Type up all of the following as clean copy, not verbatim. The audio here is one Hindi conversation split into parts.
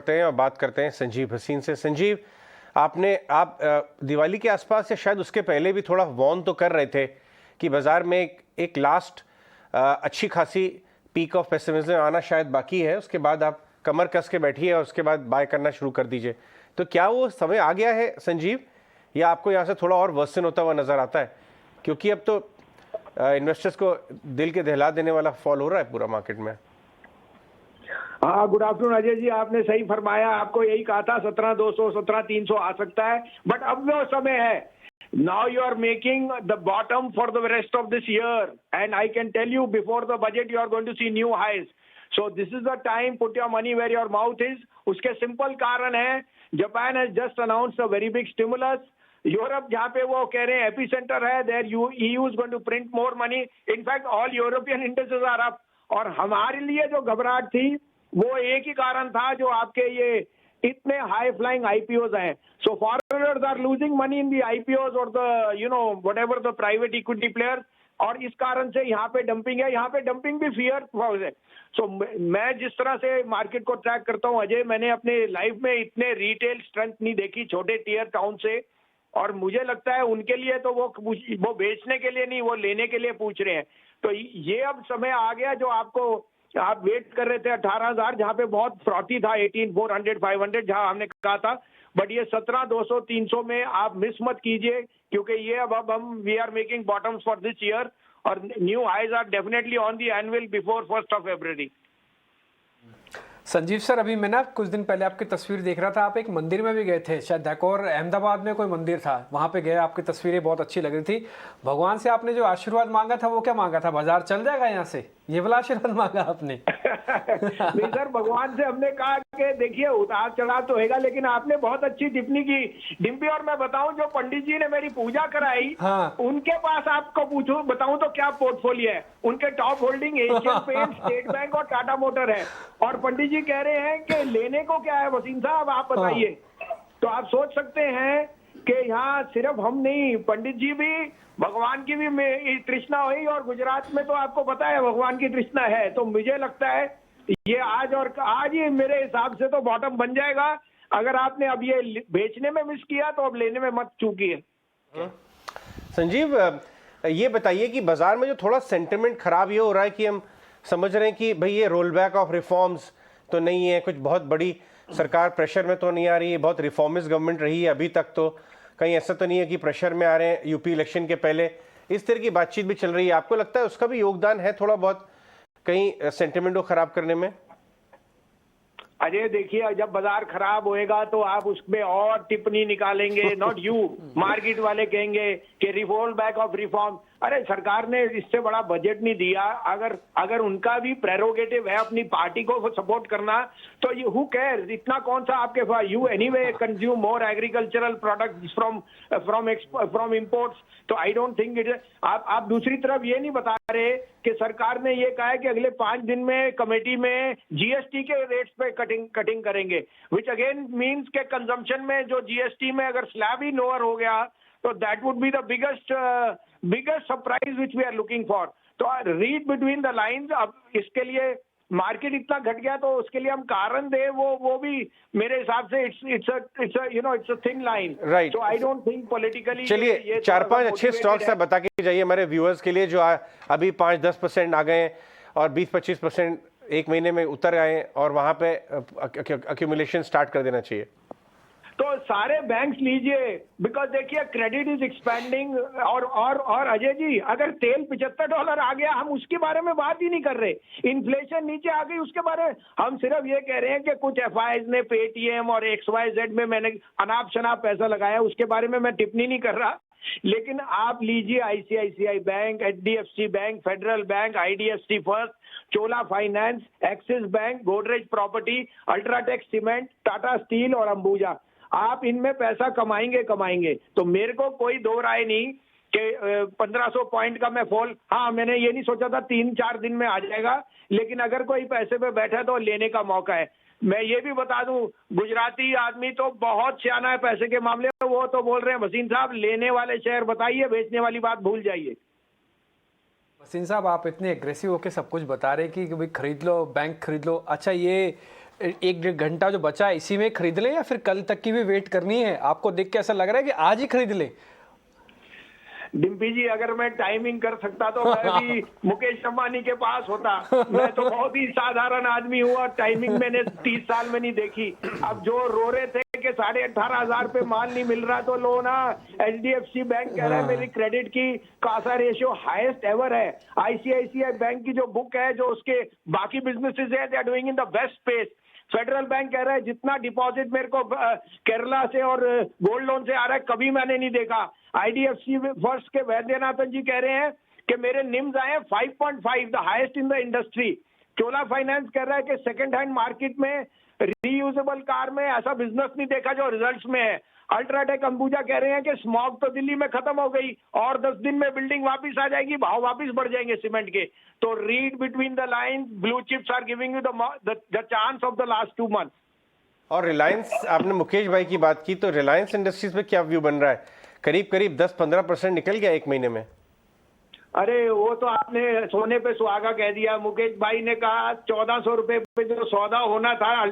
करते हैं और बात करते हैं संजीव हसीन से। संजीव, आप दिवाली के आसपास या शायद उसके पहले भी थोड़ा वॉर्न तो कर रहे थे कि बाजार में एक लास्ट अच्छी खासी पीक ऑफ पेसिमिज्म आना शायद बाकी है, उसके बाद आप कमर कस के बैठिए और उसके बाद बाय करना शुरू कर दीजिए। तो क्या वो समय आ गया है संजीव, या आपको यहाँ से थोड़ा और वर्सन होता हुआ नजर आता है? क्योंकि अब तो इन्वेस्टर्स को दिल के दहला देने वाला फॉल हो रहा है पूरा मार्केट में। हाँ, गुड आफ्टरनून अजय जी, आपने सही फरमाया। आपको यही कहा था 17,200 17,300 आ सकता है, बट अब वो समय है। Now you are making the bottom for the rest of this year, and I can tell you before the budget you are going to see new highs. So this is the time, put your money where your mouth is. उसके सिंपल कारण है, Japan has just announced a very big stimulus. Europe जहाँ पे वो कह रहे हैं एपिसेंटर है, there EU is going to print more money. In fact, all European indices are up. और हमारे लिए जो घबराहट थी वो एक ही कारण था, जो आपके ये इतने हाई फ्लाइंग आईपीओज हैं। So foreigners are losing money in the IPOs और the whatever the private equity players, और इस कारण से यहाँ पे डंपिंग है। यहाँ पे डंपिंग भी फियर है। सो मैं जिस तरह से मार्केट को ट्रैक करता हूँ अजय, मैंने अपने लाइफ में इतने रिटेल स्ट्रेंथ नहीं देखी छोटे टियर टाउन से, और मुझे लगता है उनके लिए तो वो बेचने के लिए नहीं, वो लेने के लिए पूछ रहे हैं। तो ये अब समय आ गया जो आप वेट कर रहे थे 18,000, जहां पे बहुत फ्रॉती था 18,400 500 जहां हमने कहा था, बट ये 17,200 300 में आप मिस मत कीजिए, क्योंकि ये अब हम we are making bottoms for this year, और new highs are definitely on the annual before 1 February. Sanjiv sir, अभी मैं ना कुछ दिन पहले आपकी तस्वीर देख रहा था, आप एक मंदिर में भी गए थे, शायद डाकोर अहमदाबाद में कोई मंदिर था, वहां पे गए, आपकी तस्वीरें बहुत अच्छी लग रही थी। भगवान से आपने जो आशीर्वाद मांगा था वो क्या मांगा था? बाजार चल जाएगा यहाँ से, ये वाला आशीर्वाद मांगा आपने? नहीं सर, भगवान से हमने कहा कि देखिए उतार चढ़ाव तो होगा, लेकिन आपने बहुत अच्छी टिप्पणी की डिम्पी। और मैं बताऊं, जो पंडित जी ने मेरी पूजा कराई, हाँ। उनके पास आपको पूछूं बताऊं तो क्या पोर्टफोलियो है, उनके top holding Asian paint, state bank और टाटा मोटर है, और पंडित जी कह रहे हैं कि लेने को क्या है वसीम साहब, आप बताइए। तो आप सोच सकते हैं कि यहाँ सिर्फ हम नहीं, पंडित जी भी, भगवान की भी तृष्णा हुई, और गुजरात में तो आपको पता है भगवान की तृष्णा है। तो मुझे लगता है ये आज ही मेरे हिसाब से तो बॉटम बन जाएगा। अगर आपने अब ये बेचने में मिस किया तो अब लेने में मत चूकिए। संजीव, ये बताइए कि बाजार में जो थोड़ा सेंटिमेंट खराब ये हो रहा है कि हम समझ रहे हैं कि भाई ये रोल बैक ऑफ रिफॉर्म्स तो नहीं है, कुछ बहुत बड़ी सरकार प्रेशर में तो नहीं आ रही है, बहुत रिफॉर्मिस्ट गवर्नमेंट रही है अभी तक, तो कहीं ऐसा तो नहीं है कि प्रेशर में आ रहे हैं यूपी इलेक्शन के पहले, इस तरह की बातचीत भी चल रही है। आपको लगता है उसका भी योगदान है थोड़ा बहुत कहीं सेंटिमेंट को खराब करने में? अजय देखिए, जब बाजार खराब होएगा तो आप उसमें और टिप्पणी निकालेंगे, नॉट यू, मार्केट वाले कहेंगे कि रिवोल्व बैक ऑफ रिफॉर्म। अरे सरकार ने इससे बड़ा बजट नहीं दिया, अगर उनका भी प्रेरोगेटिव है अपनी पार्टी को सपोर्ट करना, तो ये हु केयर, इतना कौन सा आपके पास, you anyway consume more agricultural products from imports. तो आई डोंट थिंक इट। आप दूसरी तरफ ये नहीं बता रहे कि सरकार ने ये कहा है कि अगले 5 दिन में कमेटी में जीएसटी के रेट्स पे कटिंग करेंगे, विच अगेन मीन्स के कंजम्पशन में जो जीएसटी में अगर स्लैब ही लोअर हो गया तो that would be the biggest surprise which we are looking for. तो रीड बिटवीन द लाइंस। अब इसके लिए मार्केट इतना घट गया तो उसके लिए हम कारण दे, वो भी मेरे हिसाब से it's a thin line, right. So I don't think politically. चलिए 4-5 अच्छे स्टॉक्स बता के जाइए हमारे व्यूअर्स के लिए, जो अभी 5-10% आ गए और 20-25% एक महीने में उतर आए और वहां पे अक्यूमुलेशन स्टार्ट कर देना चाहिए। तो सारे बैंक्स लीजिए, बिकॉज देखिए क्रेडिट इज एक्सपेंडिंग। और अजय जी, अगर तेल $75 आ गया, हम उसके बारे में बात ही नहीं कर रहे। इन्फ्लेशन नीचे आ गई, उसके बारे में हम सिर्फ ये कह रहे हैं कि कुछ एफआईज ने पेटीएम और XYZ में मैंने अनाप शनाप पैसा लगाया, उसके बारे में मैं टिप्पणी नहीं कर रहा। लेकिन आप लीजिए ICICI Bank, HDFC Bank, Federal Bank, IDFC First, Chola finance, Axis Bank, Godrej property, UltraTech cement, Tata steel और अंबुजा। आप इनमें पैसा कमाएंगे। तो मेरे को कोई दो राय नहीं कि 1500 पॉइंट का मैं फॉल, हाँ मैंने ये नहीं सोचा था 3-4 दिन में आ जाएगा, लेकिन अगर कोई पैसे पे बैठा तो लेने का मौका है। मैं ये भी बता दूं, गुजराती आदमी तो बहुत सियाना है पैसे के मामले में, वो तो बोल रहे हैं वसीम साहब लेने वाले शेयर बताइए, बेचने वाली बात भूल जाइए। वसीम साहब, आप इतने एग्रेसिव होकर सब कुछ बता रहे कि भाई खरीद लो, बैंक खरीद लो। अच्छा, ये एक डेढ़ घंटा जो बचा है इसी में खरीद लें या फिर कल तक की भी वेट करनी है? आपको देख के ऐसा लग रहा है कि आज ही खरीद लें? डिम्पी जी, अगर मैं टाइमिंग कर सकता तो मैं भी मुकेश अंबानी के पास होता। मैं तो बहुत ही साधारण आदमी हूँ और टाइमिंग मैंने 30 साल में नहीं देखी। अब जो रो रहे थे कि 18,500 पे माल नहीं मिल रहा, तो लो ना, HDFC बैंक कह रहा है मेरी क्रेडिट की कासा रेशियो हाईएस्ट एवर है। ICICI बैंक की जो बुक है, जो उसके बाकी बिजनेसेस है, they are doing in the best space. Federal bank कह रहा है जितना डिपॉजिट मेरे को केरला से और गोल्ड लोन से आ रहा है कभी मैंने नहीं देखा। IDFC फर्स्ट के वैद्यनाथन जी कह रहे हैं कि मेरे निम्स आए 5.5, the highest in the industry. Chola finance कह रहा है कि सेकंड हैंड मार्केट में रीयूजेबल कार में ऐसा बिजनेस नहीं देखा जो रिजल्ट्स में है। अल्ट्राटेक अंबुजा कह रहे हैं कि स्मॉग तो दिल्ली में खत्म हो गई और 10 दिन में बिल्डिंग वापस आ जाएगी, भाव वापस बढ़ जाएंगे सीमेंट के। तो read between the lines, blue chips are giving you the chance of the last 2 months। और रिलायंस, आपने मुकेश भाई की बात की, तो रिलायंस इंडस्ट्रीज पे क्या व्यू बन रहा है? करीब करीब 10-15% निकल गया एक महीने में। अरे वो तो आपने सोने पे सुहागा कह दिया। मुकेश भाई ने कहा 1400 रुपए पे जो सौदा होना था,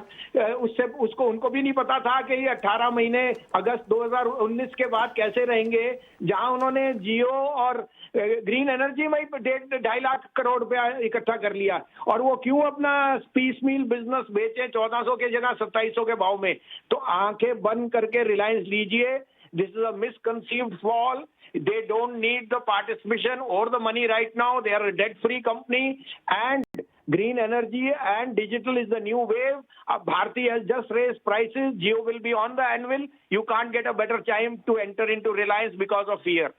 उससे उसको उनको भी नहीं पता था कि ये 18 महीने अगस्त 2019 के बाद कैसे रहेंगे। जहां उन्होंने जियो और ग्रीन एनर्जी में 2.5 लाख करोड़ रुपया इकट्ठा कर लिया, और वो क्यों अपना पीस मील बिजनेस बेचे 1400 के जगह 2700 के भाव में। तो आंखें बंद करके रिलायंस लीजिए। This is a misconceived fall. They don't need the participation or the money right now. They are a debt-free company, and green energy and digital is the new wave. Bharti has just raised prices. Jio will be on the anvil. You can't get a better time to enter into Reliance because of fear.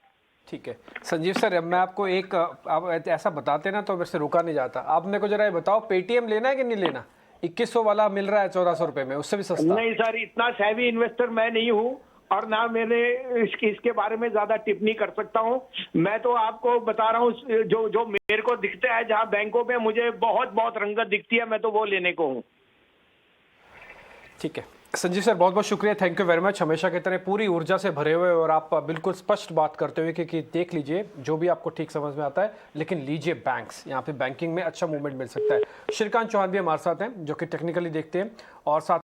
ठीक है संजीव सर, अब मैं आपको एक आप ऐसा बताते ना तो मेरे से रुका नहीं जाता। आप मेरे को जरा ये बताओ, पेटीएम लेना है कि नहीं लेना? 2100 वाला मिल रहा है 1400 रुपए में, उससे भी सस्ता। नहीं सर, इतना हैवी इन्वेस्टर मैं नहीं हूँ और ना मैंने इसके बारे में ज्यादा टिप्पणी कर सकता हूं। मैं तो आपको बता रहा हूं जो मेरे को दिखता है, जहां बैंकों में मुझे बहुत बहुत रंगत दिखती है, मैं तो वो लेने को हूं। ठीक है संजीव सर, बहुत बहुत शुक्रिया, थैंक यू वेरी मच। हमेशा की तरह पूरी ऊर्जा से भरे हुए और आप बिल्कुल स्पष्ट बात करते हुए कि देख लीजिए जो भी आपको ठीक समझ में आता है, लेकिन लीजिए बैंक्स, यहाँ पे बैंकिंग में अच्छा मूवमेंट मिल सकता है। श्रीकांत चौहान भी हमारे साथ हैं जो कि टेक्निकली देखते हैं, और साथ